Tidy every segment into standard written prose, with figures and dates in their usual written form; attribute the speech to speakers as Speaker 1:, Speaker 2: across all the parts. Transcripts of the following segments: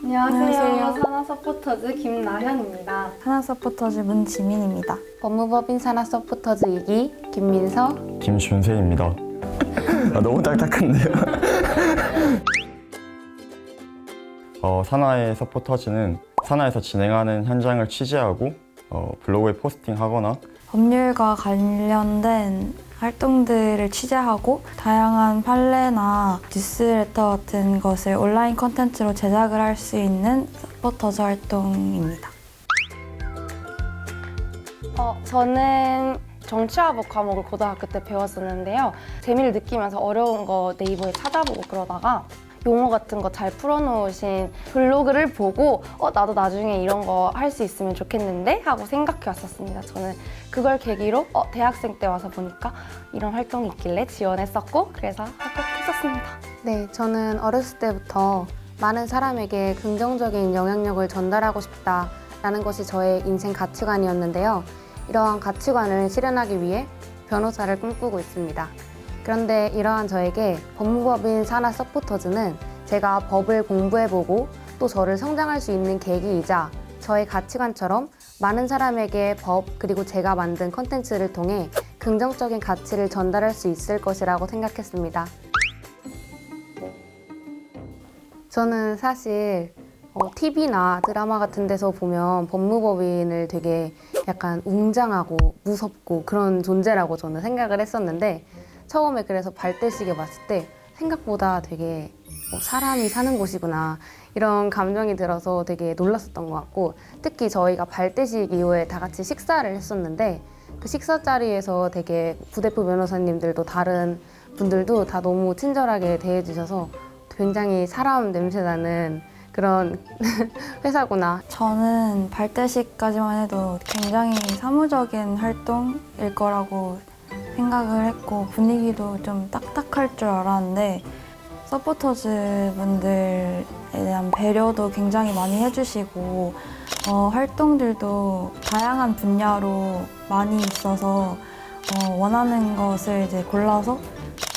Speaker 1: 안녕하세요. 산하서포터즈 김나현입니다.
Speaker 2: 산하서포터즈 문지민입니다.
Speaker 3: 법무법인 산하서포터즈 2기 김민서.
Speaker 4: 김준세입니다. 너무 딱딱한데요? 산하의 서포터즈는 산하에서 진행하는 현장을 취재하고 블로그에 포스팅하거나
Speaker 2: 법률과 관련된 활동들을 취재하고 다양한 판례나 뉴스레터 같은 것을 온라인 콘텐츠로 제작을 할 수 있는 서포터즈 활동입니다.
Speaker 1: 저는 정치화법 과목을 고등학교 때 배웠었는데요. 재미를 느끼면서 어려운 거 네이버에 찾아보고 그러다가 용어 같은 거 잘 풀어놓으신 블로그를 보고 나도 나중에 이런 거 할 수 있으면 좋겠는데 하고 생각해 왔었습니다. 저는 그걸 계기로 대학생 때 와서 보니까 이런 활동이 있길래 지원했었고 그래서 합격했었습니다.
Speaker 3: 네, 저는 어렸을 때부터 많은 사람에게 긍정적인 영향력을 전달하고 싶다라는 것이 저의 인생 가치관이었는데요. 이러한 가치관을 실현하기 위해 변호사를 꿈꾸고 있습니다. 그런데 이러한 저에게 법무법인 산하 서포터즈는 제가 법을 공부해보고 또 저를 성장할 수 있는 계기이자 저의 가치관처럼 많은 사람에게 법 그리고 제가 만든 컨텐츠를 통해 긍정적인 가치를 전달할 수 있을 것이라고 생각했습니다. 저는 사실 TV나 드라마 같은 데서 보면 법무법인을 되게 약간 웅장하고 무섭고 그런 존재라고 저는 생각을 했었는데 처음에 그래서 발대식에 왔을 때 생각보다 되게 사람이 사는 곳이구나 이런 감정이 들어서 되게 놀랐었던 것 같고 특히 저희가 발대식 이후에 다 같이 식사를 했었는데 그 식사 자리에서 되게 부대표 변호사님들도 다른 분들도 다 너무 친절하게 대해주셔서 굉장히 사람 냄새 나는 그런 회사구나.
Speaker 2: 저는 발대식까지만 해도 굉장히 사무적인 활동일 거라고 생각을 했고 분위기도 좀 딱딱할 줄 알았는데 서포터즈 분들에 대한 배려도 굉장히 많이 해주시고 활동들도 다양한 분야로 많이 있어서 원하는 것을 이제 골라서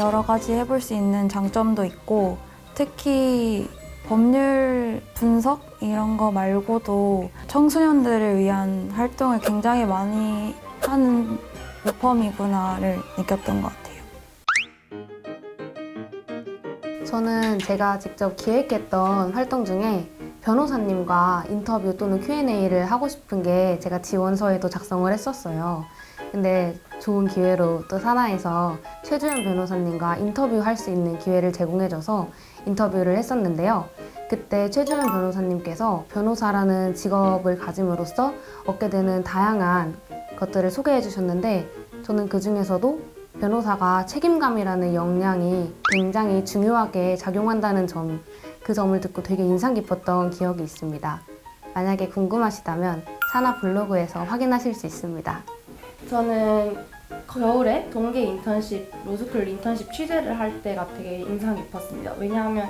Speaker 2: 여러 가지 해볼 수 있는 장점도 있고 특히 법률 분석 이런 거 말고도 청소년들을 위한 활동을 굉장히 많이 하는 모펌이구나를 느꼈던 것 같아요.
Speaker 3: 저는 제가 직접 기획했던 활동 중에 변호사님과 인터뷰 또는 Q&A를 하고 싶은 게 제가 지원서에도 작성을 했었어요. 근데 좋은 기회로 또 산하에서 최주연 변호사님과 인터뷰할 수 있는 기회를 제공해줘서 인터뷰를 했었는데요. 그때 최주연 변호사님께서 변호사라는 직업을 가짐으로써 얻게 되는 다양한 것들을 소개해 주셨는데 저는 그 중에서도 변호사가 책임감이라는 역량이 굉장히 중요하게 작용한다는 점, 그 점을 듣고 되게 인상 깊었던 기억이 있습니다. 만약에 궁금하시다면 산하 블로그에서 확인하실 수 있습니다.
Speaker 1: 저는 겨울에 동계 인턴십, 로스쿨 인턴십 취재를 할 때가 되게 인상 깊었습니다. 왜냐하면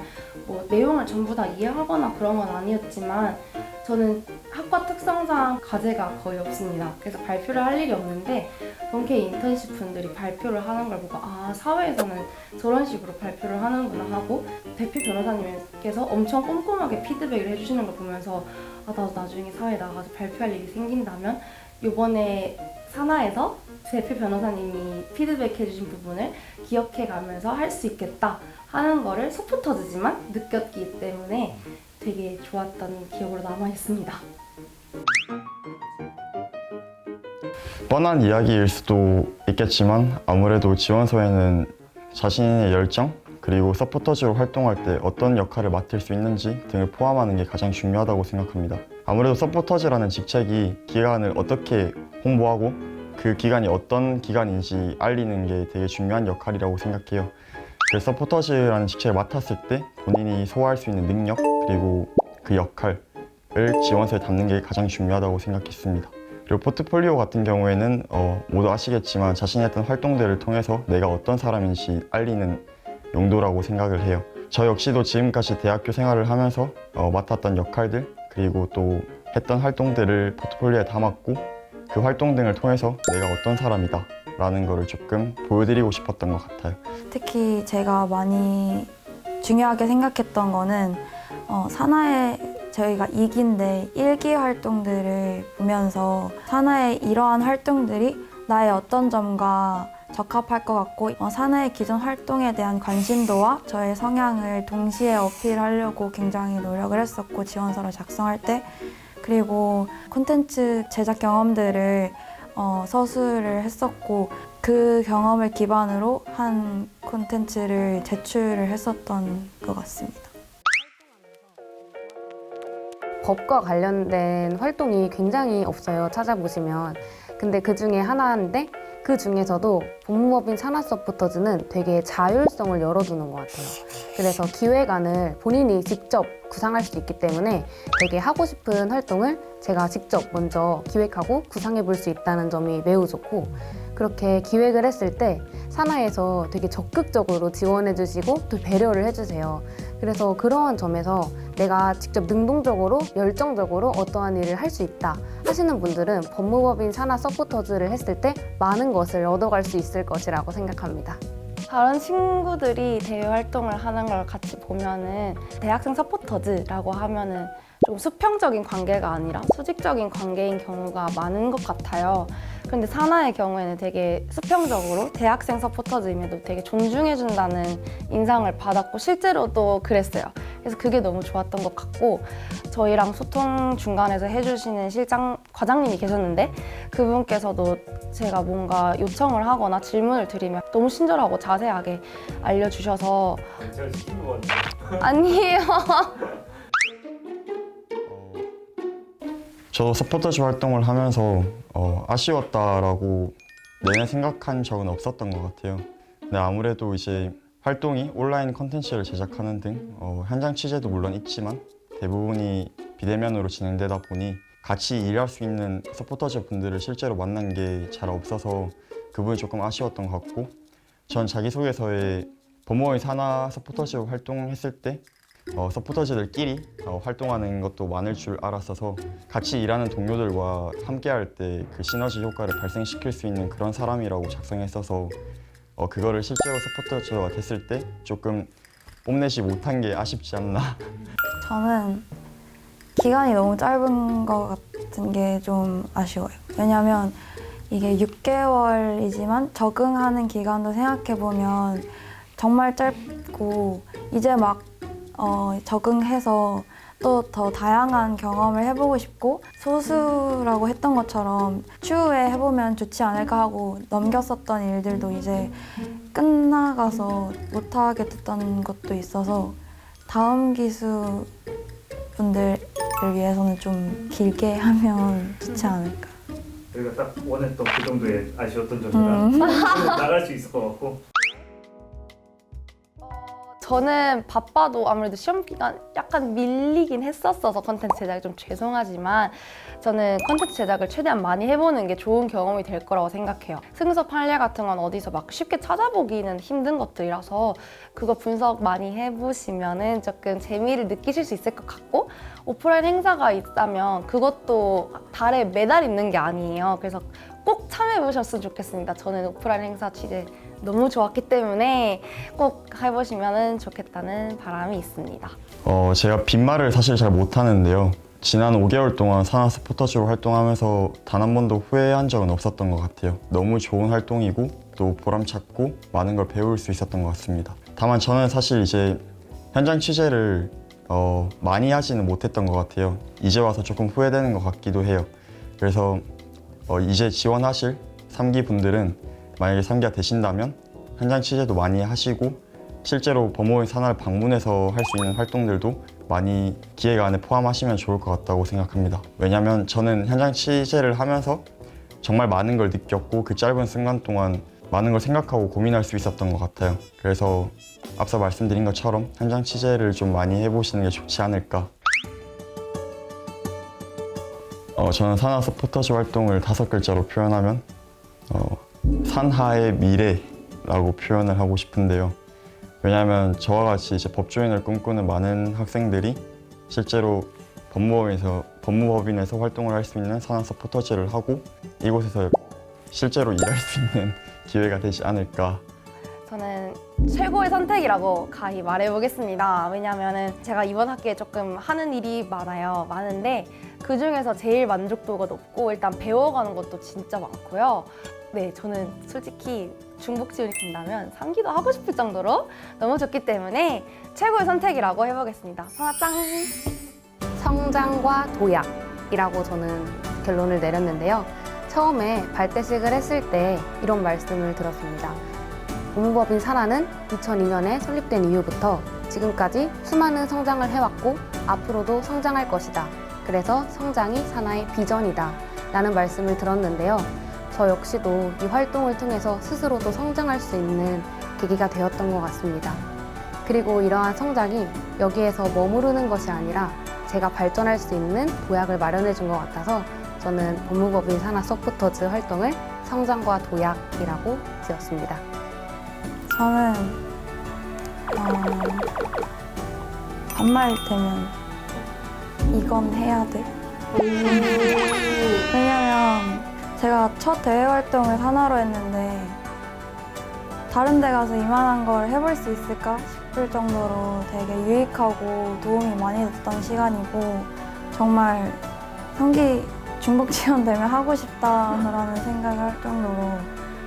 Speaker 1: 내용을 전부 다 이해하거나 그런 건 아니었지만 저는 학과 특성상 과제가 거의 없습니다. 그래서 발표를 할 일이 없는데 동계 인턴십 분들이 발표를 하는 걸 보고 사회에서는 저런 식으로 발표를 하는구나 하고 대표 변호사님께서 엄청 꼼꼼하게 피드백을 해주시는 걸 보면서 나도 나중에 사회에 나가서 발표할 일이 생긴다면 이번에 산하에서 대표 변호사님이 피드백해주신 부분을 기억해가면서 할 수 있겠다 하는 거를 서포터즈지만 느꼈기 때문에 되게 좋았던 기억으로 남아있습니다.
Speaker 4: 뻔한 이야기일 수도 있겠지만 아무래도 지원서에는 자신의 열정 그리고 서포터즈로 활동할 때 어떤 역할을 맡을 수 있는지 등을 포함하는 게 가장 중요하다고 생각합니다. 아무래도 서포터즈라는 직책이 기관을 어떻게 홍보하고 그 기관이 어떤 기관인지 알리는 게 되게 중요한 역할이라고 생각해요. 그래서 서포터즈라는 직책을 맡았을 때 본인이 소화할 수 있는 능력 그리고 그 역할을 지원서에 담는 게 가장 중요하다고 생각했습니다. 그리고 포트폴리오 같은 경우에는 모두 아시겠지만 자신이 했던 활동들을 통해서 내가 어떤 사람인지 알리는 용도라고 생각을 해요. 저 역시도 지금까지 대학교 생활을 하면서 맡았던 역할들 그리고 또 했던 활동들을 포트폴리오에 담았고 그 활동 등을 통해서 내가 어떤 사람이다 라는 거를 조금 보여드리고 싶었던 것 같아요.
Speaker 2: 특히 제가 많이 중요하게 생각했던 거는 산하에 저희가 2기인데 1기 활동들을 보면서 산하의 이러한 활동들이 나의 어떤 점과 적합할 것 같고 산하의 기존 활동에 대한 관심도와 저의 성향을 동시에 어필하려고 굉장히 노력을 했었고 지원서를 작성할 때 그리고 콘텐츠 제작 경험들을 서술을 했었고 그 경험을 기반으로 한 콘텐츠를 제출을 했었던 것 같습니다.
Speaker 3: 법과 관련된 활동이 굉장히 없어요. 찾아보시면. 근데 그 중에 하나인데 그 중에서도 법무법인 산하서포터즈는 되게 자율성을 열어두는 것 같아요. 그래서 기획안을 본인이 직접 구상할 수 있기 때문에 되게 하고 싶은 활동을 제가 직접 먼저 기획하고 구상해 볼 수 있다는 점이 매우 좋고 그렇게 기획을 했을 때 산하에서 되게 적극적으로 지원해 주시고 또 배려를 해주세요. 그래서 그러한 점에서 내가 직접 능동적으로 열정적으로 어떠한 일을 할 수 있다 하시는 분들은 법무법인 산하 서포터즈를 했을 때 많은 것을 얻어갈 수 있을 것이라고 생각합니다.
Speaker 1: 다른 친구들이 대외 활동을 하는 걸 같이 보면은 대학생 서포터즈라고 하면은 좀 수평적인 관계가 아니라 수직적인 관계인 경우가 많은 것 같아요. 근데 산하의 경우에는 되게 수평적으로 대학생 서포터즈임에도 되게 존중해준다는 인상을 받았고 실제로도 그랬어요. 그래서 그게 너무 좋았던 것 같고 저희랑 소통 중간에서 해주시는 실장 과장님이 계셨는데 그분께서도 제가 뭔가 요청을 하거나 질문을 드리면 너무 친절하고 자세하게 알려주셔서
Speaker 5: 제가 시킨 거 같아요.
Speaker 1: 아니에요.
Speaker 4: 저도 서포터즈 활동을 하면서 아쉬웠다라고 내내 생각한 적은 없었던 것 같아요. 근데 아무래도 이제 활동이 온라인 컨텐츠를 제작하는 등 현장 취재도 물론 있지만 대부분이 비대면으로 진행되다 보니 같이 일할 수 있는 서포터즈 분들을 실제로 만난 게 잘 없어서 그 부분이 조금 아쉬웠던 것 같고 전 자기소개서에 법무법인 산하 서포터즈 활동했을 때 서포터즈들끼리 활동하는 것도 많을 줄 알았어서 같이 일하는 동료들과 함께 할 때 그 시너지 효과를 발생시킬 수 있는 그런 사람이라고 작성했어서 그거를 실제로 서포터즈가 됐을 때 조금 뽐내지 못한 게 아쉽지 않나.
Speaker 2: 저는 기간이 너무 짧은 것 같은 게 좀 아쉬워요. 왜냐하면 이게 6개월이지만 적응하는 기간도 생각해보면 정말 짧고 이제 막 적응해서 또 더 다양한 경험을 해보고 싶고 소수라고 했던 것처럼 추후에 해보면 좋지 않을까 하고 넘겼었던 일들도 이제 끝나가서 못하게 됐던 것도 있어서 다음 기수 분들을 위해서는 좀 길게 하면 좋지 않을까.
Speaker 5: 저희가 딱 원했던 그 정도의 아쉬웠던 점이라 나갈 수 있을 것 같고
Speaker 1: 저는 바빠도 아무래도 시험 기간 약간 밀리긴 했었어서 컨텐츠 제작이 좀 죄송하지만 저는 컨텐츠 제작을 최대한 많이 해보는 게 좋은 경험이 될 거라고 생각해요. 승서 판례 같은 건 어디서 막 쉽게 찾아보기는 힘든 것들이라서 그거 분석 많이 해보시면은 조금 재미를 느끼실 수 있을 것 같고 오프라인 행사가 있다면 그것도 달에 매달 있는 게 아니에요. 그래서 꼭 참여해보셨으면 좋겠습니다. 저는 오프라인 행사 취재 너무 좋았기 때문에 꼭 해보시면 좋겠다는 바람이 있습니다.
Speaker 4: 제가 빈말을 사실 잘 못하는데요. 지난 5개월 동안 산하 서포터즈로 활동하면서 단 한 번도 후회한 적은 없었던 것 같아요. 너무 좋은 활동이고 또 보람찼고 많은 걸 배울 수 있었던 것 같습니다. 다만 저는 사실 이제 현장 취재를 많이 하지는 못했던 것 같아요. 이제 와서 조금 후회되는 것 같기도 해요. 그래서 이제 지원하실 3기 분들은 만약에 3기가 되신다면 현장 취재도 많이 하시고 실제로 법무법인 산하를 방문해서 할 수 있는 활동들도 많이 기획안에 포함하시면 좋을 것 같다고 생각합니다. 왜냐하면 저는 현장 취재를 하면서 정말 많은 걸 느꼈고 그 짧은 순간 동안 많은 걸 생각하고 고민할 수 있었던 것 같아요. 그래서 앞서 말씀드린 것처럼 현장 취재를 좀 많이 해보시는 게 좋지 않을까. 저는 산하 서포터즈 활동을 5글자로 표현하면 산하의 미래라고 표현을 하고 싶은데요. 왜냐하면 저와 같이 이제 법조인을 꿈꾸는 많은 학생들이 실제로 법무법인에서 활동을 할 수 있는 산하 서포터즈를 하고 이곳에서 실제로 일할 수 있는 기회가 되지 않을까.
Speaker 1: 저는 최고의 선택이라고 가히 말해보겠습니다. 왜냐면은 제가 이번 학기에 조금 하는 일이 많은데 그 중에서 제일 만족도가 높고 일단 배워가는 것도 진짜 많고요. 네, 저는 솔직히 중복 지원이 된다면 3기도 하고 싶을 정도로 너무 좋기 때문에 최고의 선택이라고 해보겠습니다. 짱!
Speaker 3: 성장과 도약이라고 저는 결론을 내렸는데요. 처음에 발대식을 했을 때 이런 말씀을 들었습니다. 법무법인 산하는 2002년에 설립된 이후부터 지금까지 수많은 성장을 해왔고 앞으로도 성장할 것이다. 그래서 성장이 산하의 비전이다. 라는 말씀을 들었는데요. 저 역시도 이 활동을 통해서 스스로도 성장할 수 있는 계기가 되었던 것 같습니다. 그리고 이러한 성장이 여기에서 머무르는 것이 아니라 제가 발전할 수 있는 도약을 마련해 준 것 같아서 저는 법무법인 산하 서포터즈 활동을 성장과 도약이라고 지었습니다.
Speaker 2: 저는 반말 되면 이건 해야 돼. 왜냐면 제가 첫 대외 활동을 산하로 했는데 다른 데 가서 이만한 걸 해볼 수 있을까 싶을 정도로 되게 유익하고 도움이 많이 됐던 시간이고 정말 상기 중복 지원되면 하고 싶다라는 생각을 할 정도로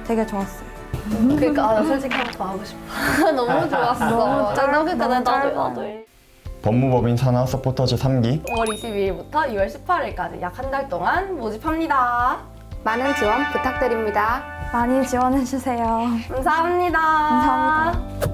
Speaker 2: 되게 좋았어요.
Speaker 1: 그러니까 나 솔직히 한 번 더 하고 싶어. 너무 좋았어.
Speaker 2: 너무
Speaker 1: 그러니까
Speaker 2: 너무
Speaker 1: 나도
Speaker 4: 법무법인 산하 서포터즈 3기
Speaker 1: 5월 22일부터 2월 18일까지 약 한 달 동안 모집합니다.
Speaker 3: 많은 지원 부탁드립니다.
Speaker 2: 많이 지원해주세요.
Speaker 1: 감사합니다.
Speaker 2: 감사합니다.